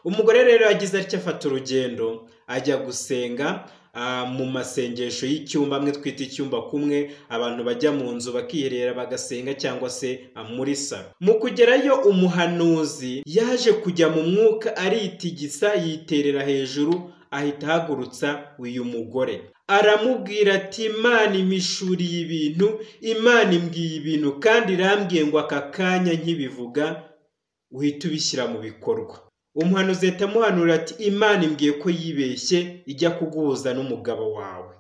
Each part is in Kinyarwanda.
Umugore rero yagize atya afata urugendo ajya gusenga mu masengesho y'icyumba, amwe twita icyumba kumwe, abantu bajya mu nzu bakiherera bagasenga cyangwa se muri salo. Mu kugerayo umuhanuzi yaje kujya mu mwuka aritigisa yiterera hejuru, ahita ahagurutsa uyu mugore aramubwira ati Imana imishuriye ibintu, Imana imbwiye ibintu kandi irambwiye ngo aka kanya nkibivuga uhita ubishyira mu bikorwa. Umuhanuzi ahita amuhanurira ati Imana imbwiye ko yibeshye ijya kuguhuza n'umugabo wawe.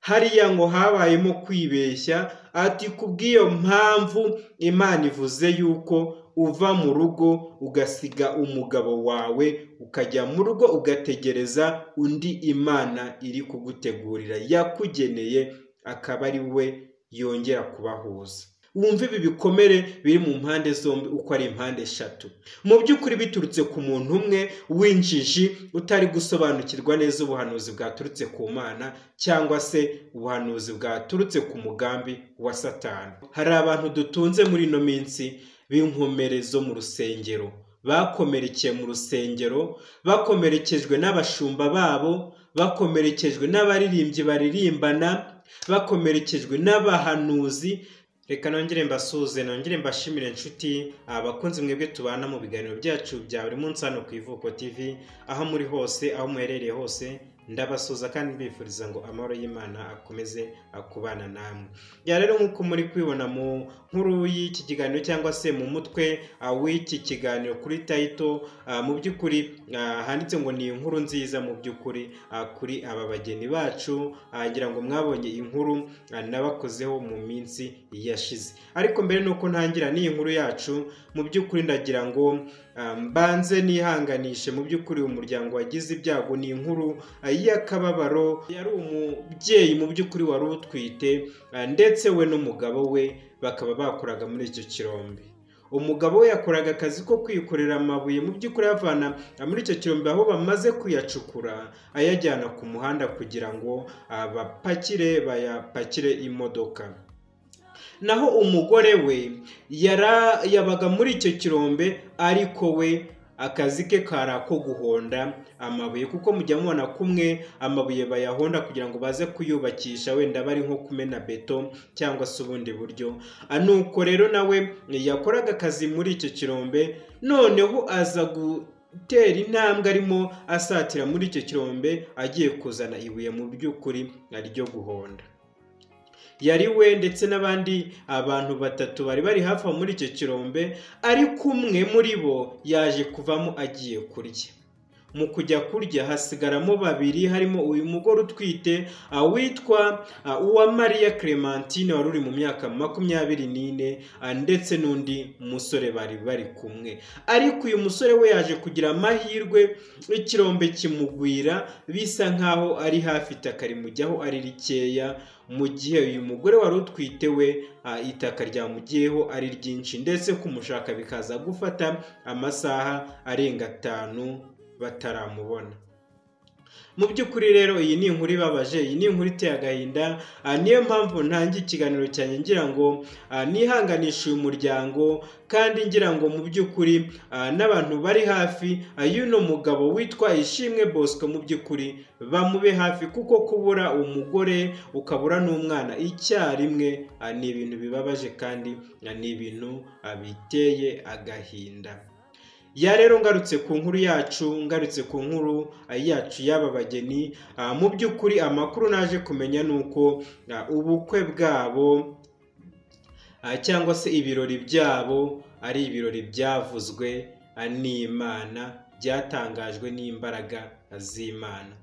Hariya ngo habayemo kwibeshya, ati kubw'iyo mpamvu Imana ivuze yuko uva mu rugo ugasiga umugabo wawe ukajya mu rugo ugategereza undi Imana iri kugutegurira yakugeneye, akaba ari we yongera kubahuza. Wumva ibi bikomere biri mu mpande zombi uko ari impande eshatu. Mu by'ukuri biturutse ku muntu umwe w'injiji utari gusobanukirwa neza ubuhanuzi bwaturutse ku Mana cyangwa se ubuhanuzi bwaturutse ku mugambi wa Satani. Hari abantu dutunze muri ino minsi b'inkomere zo mu rusengero, bakomerekeye mu rusengero, bakomerekejwe n'abashumba babo, bakomerekejwe n'abaririmbyi baririmbana, bakomerekejwe n'abahanuzi. Reka nongere mbasuze, nongere mbashimire inshuti abakunzi mwebwe tubana mu biganiro byacu bya buri munsi hano ku Ivuko TV, aho muri hose, aho muherereye hose, ndabasuza kandi mbifuriza ngo amahoro y'Imana akomeze akubana namwe. Ya rero nk'uko muri kwibona mu nkuru y'iki kiganiro cyangwa se mu mutwe w'iki kiganiro kuri title, mu by'ukuri handitse ngo ni inkuru nziza mu by'ukuri kuri aba bageni bacu. Ngira ngo mwabonye inkuru nabakozeho mu minsi yashize, ariko mbere nuko ntangira n'iyi nkuru yacu, mu by'ukuri ndagira ngo mbanze nihanganishe mu by'ukuri umuryango wagize ibyago. Ni inkuru y'akababaro, yari umubyeyi mu by'ukuri wari utwite ndetse we n'umugabo we bakaba bakoraga muri icyo kirombe. Umugabo we yakoraga akazi ko kwikorera amabuye mu by'ukuri avana muri icyo kirombe aho bamaze kuyacukura ayajyana ku muhanda kugira ngo bayapakire imodoka. Naho umugore we yabaga muri icyo kirombe, ariko we akazi ke kari ako guhonda amabuye, kuko mujya mubona kumwe amabuye bayahonda kugira ngo baze kuyubakisha, wenda bari nko kumena beto cyangwa se ubundi buryo. Nuko rero nawe yakoraga akazi muri icyo kirombe, noneho aza gutera intambwe arimo asatira muri icyo kirombe agiye kuzana ibuye mu by'ukuri ryo guhonda. Yari we ndetse n'abandi abantu batatu bari bari hafi muri icyo kirombe, ariko umwe muri bo yaje kuvamo agiye kurya. Mu kujya kurya hasigaramo babiri, harimo uyu mugore utwite witwa Uwamariya Clementine wari uri mu myaka 24, ndetse n'undi musore bari kumwe. Ariko uyu musore we yaje kugira amahirwe, ikirombe kimugwira, bisa nkaho ari hafi itaka rimujyaho ari rikeya, mu gihe uyu mugore wari utwite we itaka ryamugiyeho ari ryinshi, ndetse kumushaka bikaza gufata amasaha arenga 5 bataramubona. Mu by'ukuri rero iyi ni inkuru ibabaje, iyi ni inkuru iteye agahinda. Niyo mpamvu ntangiye ikiganiro cyanjye ngira ngo nihanganishe uyu muryango, kandi ngira ngo mu by'ukuri n'abantu bari hafi y'uno mugabo witwa Ishimwe Bosco mu by'ukuri bamube hafi, kuko kubura umugore ukabura n'umwana icyarimwe ni ibintu bibabaje kandi ni ibintu biteye agahinda. Ya rero ngarutse ku nkuru yacu y'aba bageni, mu by'ukuri amakuru naje kumenya nuko ubukwe bwabo cyangwa se ibirori byabo ari ibirori byavuzwe n'Imana, byatangajwe n'imbaraga z'Imana.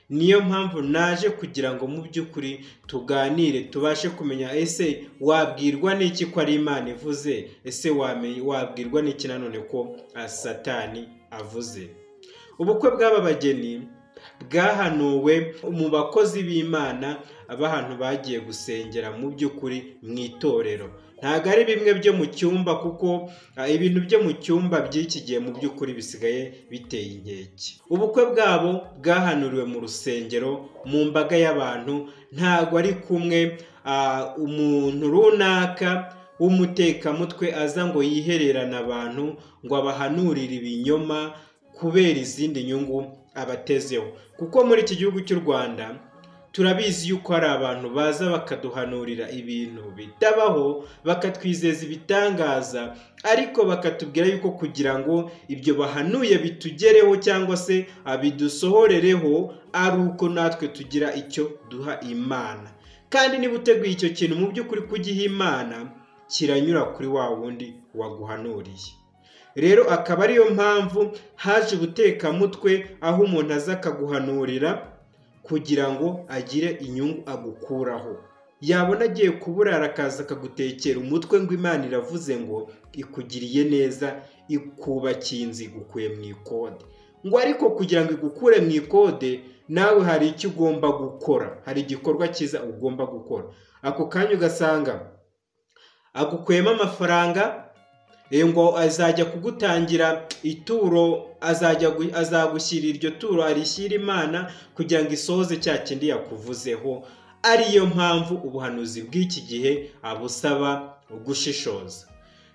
Niyo mpamvu naje kugira ngo mu by'ukuri tuganire, tubashe kumenya ese wabwirwa n'iki ko ari Imana ivuze, ese wabwirwa n'iki nanone ko Satani avuze. Ubukwe bw'aba bageni bwahanuwe mu bakozi b'Imana, abahantu bagiye gusengera mu by'ukuri mu itorero. Ntago ari bimwe byo mu cyumba, kuko ibintu byo mu cyumba by'iki gihe mu by'ukuri bisigaye biteye inkeke. Ubukwe bwabo bwahanuriwe mu rusengero, mu mbaga y'abantu. Ntago ari kumwe umuntu runaka w'umutekamutwe aza ngo yihererane abantu ngo abahanurire ibinyoma, kubera izindi nyungu abatezeho. Kuko muri iki gihugu cy'u Rwanda turabizi yuko hari abantu baza bakaduhanurira ibintu bitabaho, bakatwizeza ibitangaza, ariko bakatubwira yuko kugira ngo ibyo bahanuye bitugereho cyangwa se bidusohorereho ari uko natwe tugira icyo duha Imana. Kandi niba uteguye icyo kintu mu by'ukuri kugiha Imana, kiranyura kuri wa wundi waguhanuriye. Rero akaba ariyo mpamvu haje ubutekamutwe, aho umuntu aza akaguhanurira kugira ngo agire inyungu agukuraho. Yabona agiye kuburara akaza akagutekera umutwe ngo Imana iravuze ngo ikugiriye neza, ikubakiye inzu igukuye mu ikode. Ngo ariko kugira ngo igukure mu ikode, nawe hari icyo ugomba gukora, hari igikorwa cyiza ugomba gukora. Ako kanya ugasanga agukuyemo amafaranga, ngo azajya kugutangira ituro, azagushyira iryo turo arishyira Imana kugira ngo isohoze cya kindi yakuvuzeho. Ariyo mpamvu ubuhanuzi bw'iki gihe abusaba gushishoza.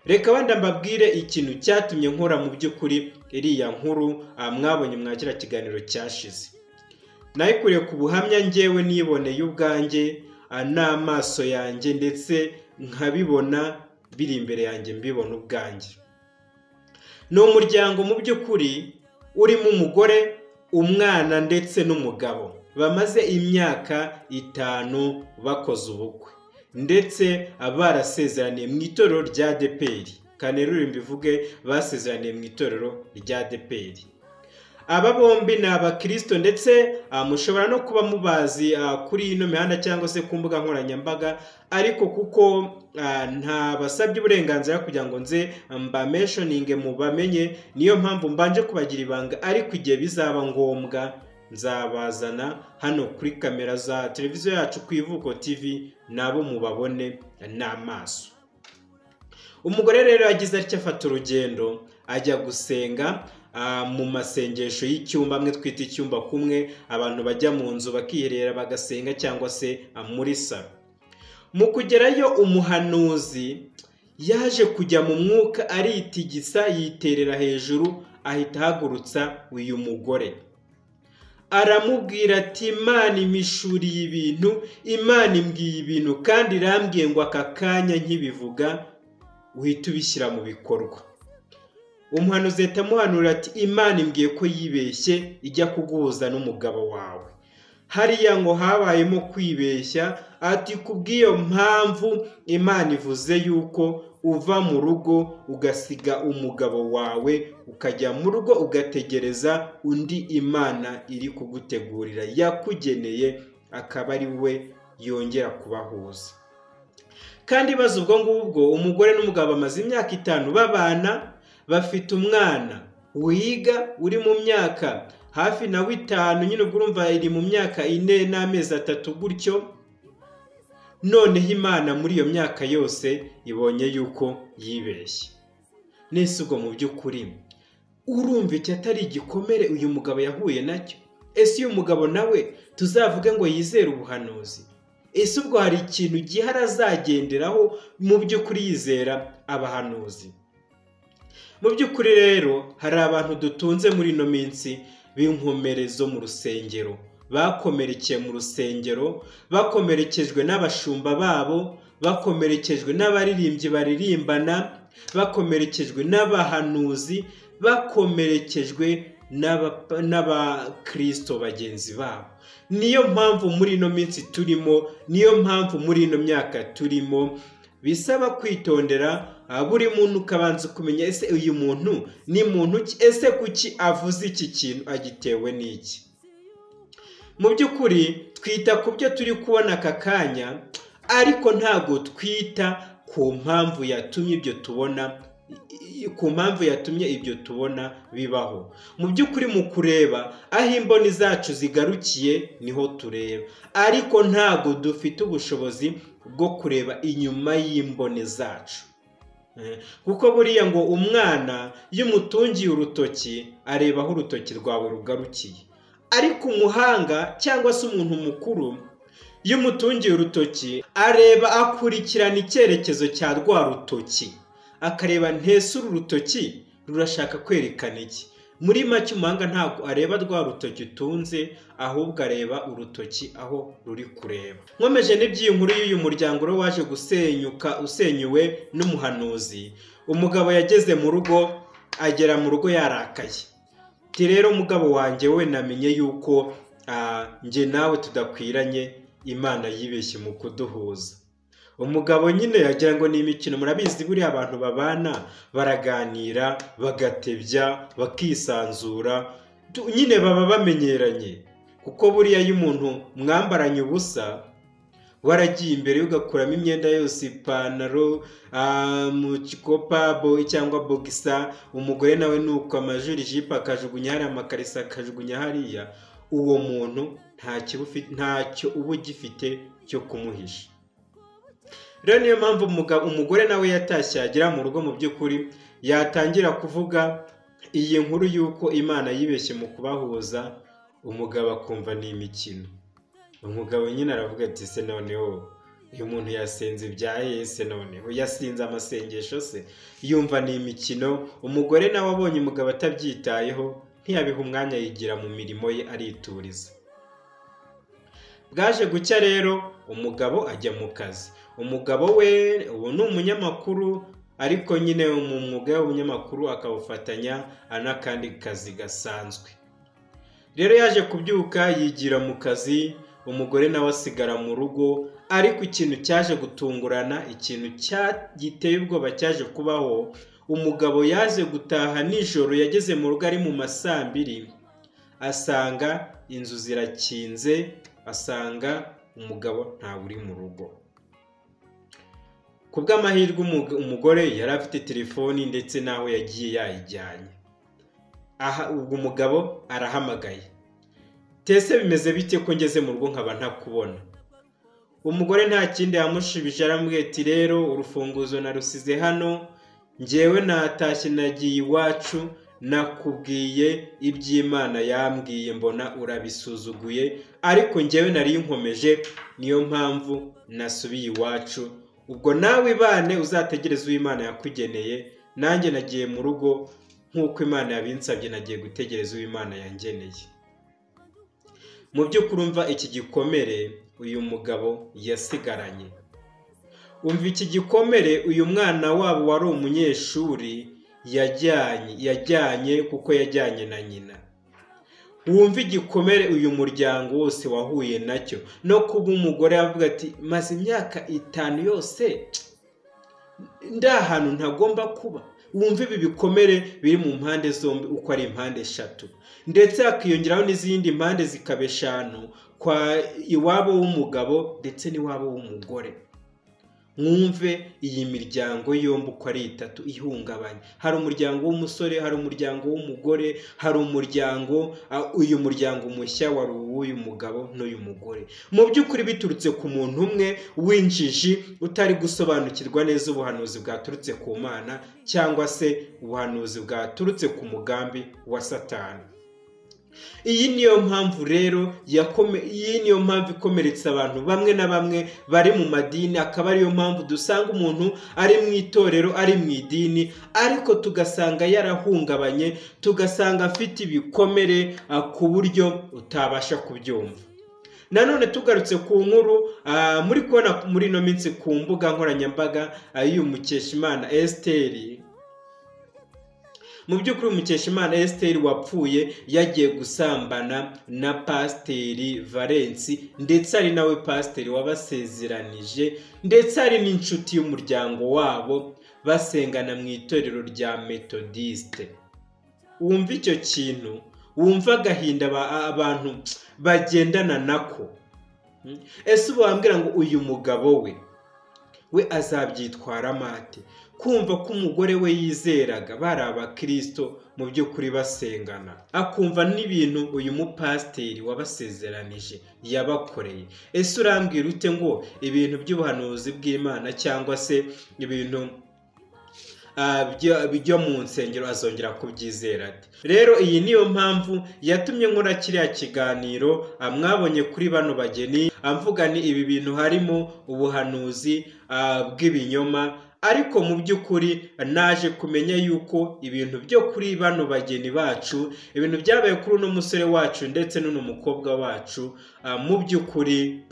Reka wenda mbabwire ikintu cyatumye nkora mu by'ukuri iriya nkuru mwabonye mwakira kiganiro cyashize. Nayikuriye ku buhamya njyewe niboneye ubwanjye n'amaso yanjye, ndetse nkabibona biri imbere yanjye mbibona ubwanjye. Ni umuryango mu by'ukuri urimo umugore, umwana ndetse n'umugabo, bamaze imyaka 5 bakoze ubukwe, ndetse barasezeraniye mu itorero rya ADEPR. Kanerure mbivuge, basezeraniye mu itorero rya ADEPR. Aba bombi ni abakristo, ndetse mushobora no kuba mubazi kuri ino mihanda cyangwa se ku mbuga nkoranyambaga, ariko kuko nta basabye uburenganzira kugira ngo nze mbamentioninge mubamenye, niyo mpamvu mbanje kubagira ibanga, ariko igihe bizaba ngombwa nzabazana hano kuri kamera za televiziyo yacu ku Ivuko TV, nabo mubabone n'amaso. Umugore rero yagize atya afata urugendo ajya gusenga mu masengesho y'icyumba, amwe twita icyumba kumwe, abantu bajya mu nzu bakiherera bagasenga cyangwa se muri salo. Mu kugerayo umuhanuzi yaje kujya mu mwuka aritigisa, yiterera hejuru, ahita ahagurutsa uyu mugore. Aramubwira ati Imana imishuriye ibintu, Imana imbwiye ibintu, kandi irambwiye ngo aka kanya nkibivuga uhita ubishyira mu bikorwa. Umuhanuzi ahita amuhanurira ati Imana imbwiye ko yibeshye ijya kuguhuza n'umugabo wawe. Hariya ngo habayemo kwibeshya, ati kubw'iyo mpamvu Imana ivuze yuko uva mu rugo ugasiga umugabo wawe, ukajya mu rugo ugategereza undi Imana iri kugutegurira yakugeneye, akaba ari we yongera kubahuza. Kandi baza ubwo ngubwo umugore n'umugabo bamaze imyaka 5 babana, bafite umwana wiga uri mu myaka hafi na 5, nyine ubwo urumva iri mu myaka 4 n'amezi 3 gutyo. Noneho Imana muri iyo myaka yose ibonye yuko yibeshye. Nese ubwo mu by'ukuri urumva icyo atari igikomere uyu mugabo yahuye nacyo? Ese uyu mugabo nawe tuzavuge ngo yizere ubuhanuzi? Ese ubwo hari ikintu gihari azagenderaho mu by'ukuri yizera abahanuzi? Mu by'ukuri rero hari abantu dutunze muri ino minsi b'inkomere zo mu rusengero, bakomerekeye mu rusengero, bakomerekejwe n'abashumba babo, bakomerekejwe n'abaririmbyi baririmbana, bakomerekejwe n'abahanuzi, bakomerekejwe n'abakristo bagenzi babo. Niyo mpamvu muri ino minsi turimo, niyo mpamvu muri ino myaka turimo, bisaba kwitondera buri muntu ukabanza kumenya ese uyu muntu ni muntu ki, ese kuki avuze iki kintu agitewe n'iki. Mu by'ukuri twita ku byo turi kubona aka kanya, ariko ntago twita ku mpamvu yatumye ibyo tubona, ku mpamvu yatumye ibyo tubona bibaho. Mu by'ukuri mu kureba aho imboni zacu zigarukiye niho tureba, ariko ntago dufite ubushobozi bwo kureba inyuma y'imboni zacu. Kuko buriya ngo umwana iyo umutungiye urutoki areba aho urutoki rwawe rugarukiye, ariko umuhanga cyangwa se umuntu mukuru iyo umutungiye urutoki areba akurikirana icyerekezo cya rwa rutoki, akareba ntese uru rutoki rurashaka kwerekana iki. muri make umuhanga ntabwo areba rwa rutoki utunze, ahubwo areba urutoki aho ruri kureba. Nkomeje n'iby'iyi nkuru y'uyu muryango rero waje gusenyuka usenyuwe n'umuhanuzi. Umugabo yageze mu rugo, agera mu rugo yarakaye. Ati rero mugabo wanjye we namenye yuko njye nawe tudakwiranye, Imana yibeshye mu kuduhuza. Umugabo nyine yagira ngo ni imikino, murabizi buriya abantu babana baraganira, bagatebya, bakisanzura, nyine baba bamenyeranye. Kuko buriya iyo umuntu mwambaranye ubusa, waragiye imbere ugakuramo imyenda yose, ipantaro, mu kikopa cyangwa bogisa, umugore nawe nuko amajuri jipa akajugunya hariya, amakarisa akajugunya hariya, uwo muntu ntacyo uba ugifite cyo kumuhisha. Rero niyo mpamvu umugore nawe yatashye agera mu rugo, mu by'ukuri yatangira kuvuga iyi nkuru y'uko Imana yibeshye mu kubahuza, umugabo akumva ni imikino. Umugabo nyine aravuga ati se noneho uyu muntu yasenze ibyaye, se noneho yasinze amasengesho se, yumva ni imikino. Umugore nawe abonye umugabo atabyitayeho, ntiyabiha umwanya, yigira mu mirimo ye arituriza. Bwaje gucya rero umugabo ajya mu kazi. Umugabo we ubu ni umunyamakuru, ariko nyine mu mwuga w'umunyamakuru akawufatanya n'akandi kazi gasanzwe. Rero yaje kubyuka yigira mu kazi, umugore nawe asigara mu rugo. Ariko ikintu cyaje gutungurana, ikintu giteye ubwoba cyaje kubaho, umugabo yaje gutaha nijoro, yageze mu rugo ari mu ma 2:00, asanga inzu zirakinze, asanga umugabo ntawe uri mu rugo. Ku bw'amahirwe umugore yari afite telefoni ndetse naho yagiye yayijyanye. Ubwo umugabo arahamagaye, tese bimeze bite ko ngeze mu rugo nkaba ntakubona? Umugore nta kindi yamushubije, aramubwira ati rero urufunguzo narusize hano, njyewe natashye nagiye iwacu, nakubwiye iby'Imana yambwiye mbona urabisuzuguye, ariko njyewe nari nkomeje, niyo mpamvu nasubiye iwacu. Ubwo nawe ibane uzategereza uw'Imana yakugeneye, nanjye nagiye mu rugo nk'uko Imana yabinsabye, nagiye gutegereza uw'Imana yangeneye. Mu by'ukuri umva iki gikomere uyu mugabo yasigaranye. Umva iki gikomere uyu mwana wabo wari umunyeshuri yajyanye kuko yajyanye na nyina. Wumva igikomere uyu muryango wose wahuye nacyo, no kuba umugore avuga ati maze imyaka 5 yose nda ahantu ntagomba kuba. Wumva ibi bikomere biri mu mpande zombi uko ari impande 3, ndetse hakiyongeraho n'izindi mpande zikaba 5 kwa iwabo w'umugabo ndetse n'iwabo w'umugore. Mwumve iyi miryango yombi uko ari 3 ihungabanye. Hari umuryango w'umusore, hari umuryango w'umugore, hari umuryango uyu muryango mushya wari uw'uyu mugabo n'uyu mugore. Mu by'ukuri biturutse ku muntu umwe w'injiji utari gusobanukirwa neza ubuhanuzi bwaturutse ku Mana, cyangwa se ubuhanuzi bwaturutse ku mugambi wa Satani. Iyi niyo mpamvu rero ikomeretsa abantu bamwe na bamwe bari mu madini. Akaba ariyo mpamvu dusanga umuntu ari mu itorero, ari mu idini, ariko tugasanga yarahungabanye, tugasanga afite ibikomere ku buryo utabasha kubyumva. Nanone tugarutse ku nkuru muri kubona muri no minsi ku mbuga nkoranyambaga y'uyu Mukeshimana Esther. Mu by'ukuri Mukeshimana Esther wapfuye yagiye gusambana na Pasiteri Valence, ndetse ari nawe pasiteri wabasezeranije, ndetse ari n'inshuti y'umuryango wabo, basengana mu itorero rya Methodiste. Wumva icyo kintu, wumva agahinda abantu bagendana nako. Ese ubambwira ngo uyu mugabo we azabyitwara mate? Kumva ko umugore we yizeraga bari abakristo mu by'ukuri basengana, akumva n'ibintu uyu mupasiteri wabasezeranije yabakoreye. Ese urambwira ute ngo ibintu by'ubuhanuzi bw'Imana cyangwa se ibintu bijya mu nsengero azongera kubyizera ati? Rero iyi niyo mpamvu yatumye nkora kiriya kiganiro mwabonye kuri bano bageni, amvuga ni ibi bintu harimo ubuhanuzi bw'ibinyoma, ariko mu by'ukuri naje kumenya yuko ibintu byo kuri bano bageni bacu, ibintu byabaye kuri uno musore wacu ndetse n'uno mukobwa wacu, mu by'ukuri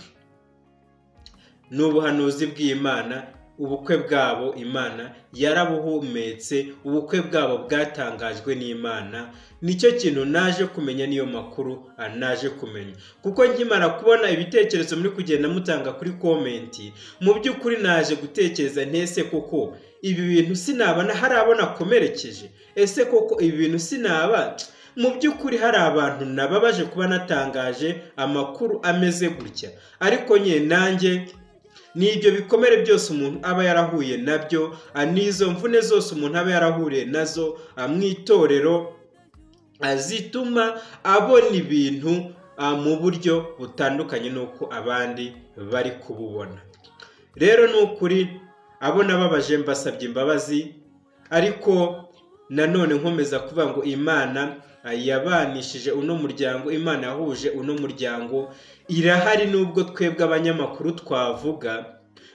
ni ubuhanuzi bw'Imana. Ubukwe bwabo Imana yarabuhumetse, ubukwe bwabo bwatangajwe n'Imana. Nicyo kintu naje kumenya, niyo makuru naje kumenya, kuko nkimara kubona ibitekerezo muri kugenda mutanga kuri komenti, mu by'ukuri naje gutekereza ntese koko ibi bintu sinabana hari abona komerekeje, ese koko ibi bintu sinaba mu by'ukuri hari abantu nababaje kuba natangaje amakuru ameze gutya. Ariko nye nanjye n'ibyo bikomere byose umuntu aba yarahuye nabyo, n'izo mvune zose umuntu aba yarahuriye nazo mu itorero, zituma abona ibintu mu buryo butandukanye n'uko abandi bari kububona. Rero ni ukuri abona babaje mbasabye imbabazi, ariko nanone nkomeza kuvuga ngo Imana yabanishije uno muryango, Imana yahuje uno muryango irahari. Nubwo twebwe abanyamakuru twavuga,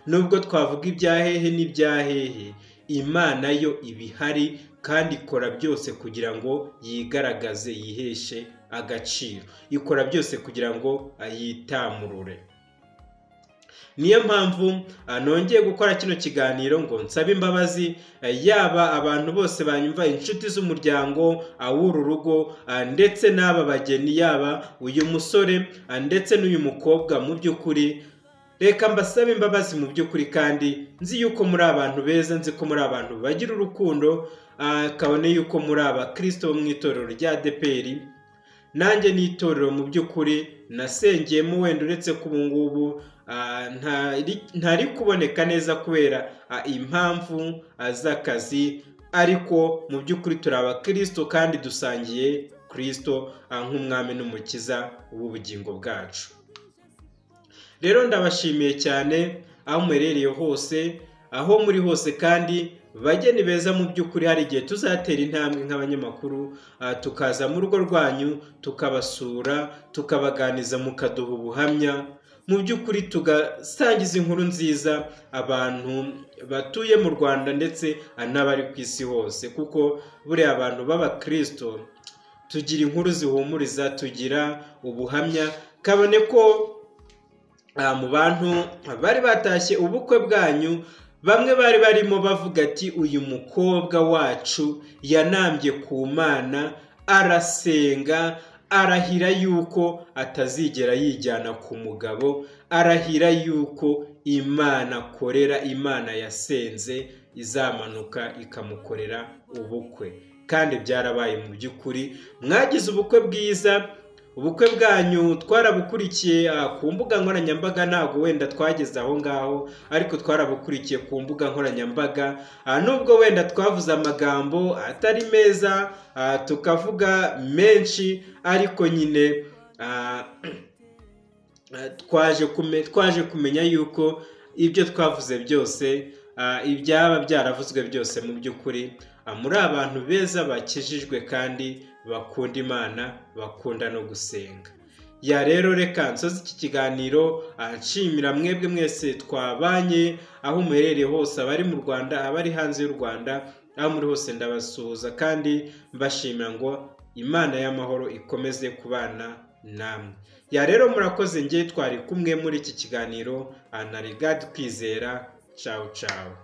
nubwo twavuga ibyahehe n'ibyahehe, Imana yo ibihari kandi ikora byose kugira ngo yigaragaze, yiheshe agaciro, ikora byose kugira ngo yitamurure. Niyo mpamvu nongeye gukora kino kiganiro ngo nsabe imbabazi, yaba abantu bose banyumva, inshuti z'umuryango w'uru rugo, ndetse n'aba bageni, yaba uyu musore ndetse n'uyu mukobwa. Mu by'ukuri reka mbasabe imbabazi mu by'ukuri, kandi nzi yuko muri abantu beza, nzi ko muri abantu bagira urukundo, kabone yuko muri abakristo bo mu itorero rya ADEPR. Nanjye n'itorero mu by'ukuri nasengeyemo, wenda uretse ko ubu ngubu ntari kuboneka neza kubera impamvu z'akazi, ariko mu by'ukuri turi abakristo kandi dusangiye Kristo nk'umwami n'umukiza w'ubugingo bwacu. Rero ndabashimiye cyane aho muherereye hose, aho muri hose, kandi bageni beza, mu by'ukuri hari igihe tuzatera intambwe nk'abanyamakuru, tukaza mu rugo rwanyu tukabasura, tukabaganiza, mukaduha ubuhamya, mu by'ukuri tugasangiza inkuru nziza abantu batuye mu Rwanda ndetse n'abari ku isi hose, kuko buriya abantu b'abakristo tugira inkuru zihumuriza, tugira ubuhamya. Kabone ko mu bantu bari batashye ubukwe bwanyu, bamwe bari barimo bavuga ati uyu mukobwa wacu yanambye ku Mana, arasenga, arahira yuko atazigera yijyana ku mugabo, arahira yuko Imana akorera, Imana yasenze izamanuka ikamukorera ubukwe. Kandi byarabaye mu by'ukuri, mwagize ubukwe bwiza. Ubukwe bwanyu twarabukurikiye ku mbuga nkoranyambaga, ntabwo wenda twageze aho ngaho, ariko twarabukurikiye ku mbuga nkoranyambaga. Nubwo wenda twavuze amagambo atari meza, tukavuga menshi, ariko nyine twaje kumenya yuko ibyo twavuze byose, ibyaba byaravuzwe byose, mu by'ukuri muri abantu beza bakijijwe kandi bakunda Imana, bakunda no gusenga. Rero reka nsoze iki kiganiro nshimira mwebwe mwese twabanye, aho muherereye hose, abari mu Rwanda, abari hanze y'u Rwanda, aho muri hose ndabasuhuza kandi mbashimira ngo Imana y'amahoro ikomeze kubana namwe. Rero murakoze, njye twari kumwe muri iki kiganiro na Regard Kwizera. Ciao ciao.